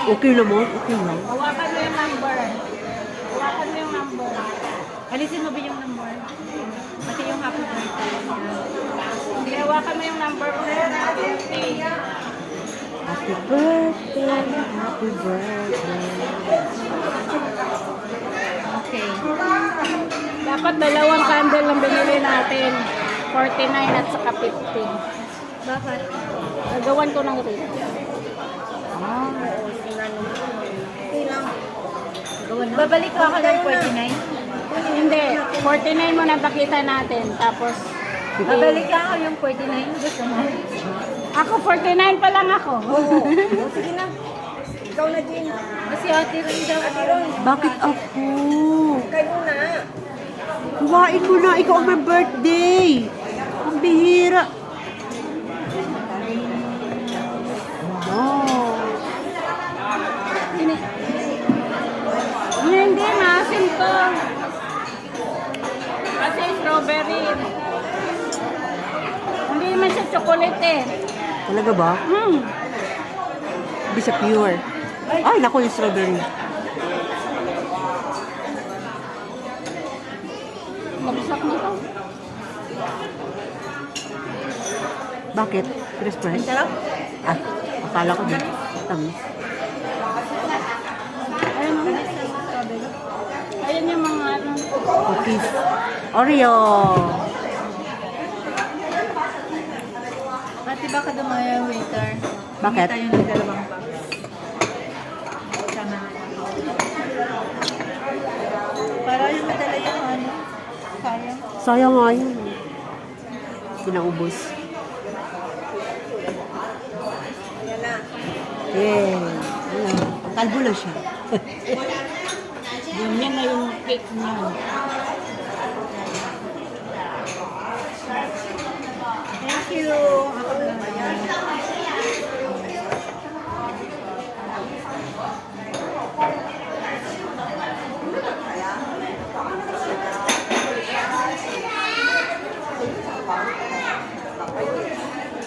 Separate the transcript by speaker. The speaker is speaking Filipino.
Speaker 1: Okay naman, okay lang.
Speaker 2: Hawakan mo yung number. Hawakan mo yung number. Alisin mo ba yung number? Pati yung happy birthday. Hindi, hawakan mo yung number mo. Okay.
Speaker 1: Happy birthday, happy birthday.
Speaker 2: Okay. Dapat dalawang candle lang binili natin. 49 at saka 50. Bakit? Gagawan ko ng rate.
Speaker 1: Ah,
Speaker 2: Babalik ko ako ng 49? Hindi. 49 mo na pakita natin. Tapos, babalik ako yung 49. Gusto mo? Ako, 49 pa lang ako.
Speaker 3: Oo. Sige na. Ikaw na din.
Speaker 2: Kasi ate rin daw.
Speaker 3: Ate Ron,
Speaker 1: bakit ako?
Speaker 3: kayo na.
Speaker 1: Huwain mo na, ikaw ang may birthday. Ang bihira. Oh.
Speaker 2: Hindi, maasim to. Kasi strawberry. Hindi naman siya chocolate eh.
Speaker 1: Talaga ba? Hindi siya pure. Ay, naku yung strawberry.
Speaker 2: Nabsak na to.
Speaker 1: Bakit? Chris Price?
Speaker 2: Ang sarap.
Speaker 1: Ah, akala ko din. Tamis.
Speaker 2: Ayun o. Ayun yung mga ano.
Speaker 1: Cookies. Oreo.
Speaker 2: Pati baka dumaya yung waiter.
Speaker 1: Bakit?
Speaker 2: Tayo ng dalawang box. Sana. Para yung madala yung ano. Sayang.
Speaker 1: Sayang nga yun. Pinaubos.
Speaker 3: Yan na.
Speaker 1: Yay. Kalbo na siya.
Speaker 2: Yan na yung cake niya.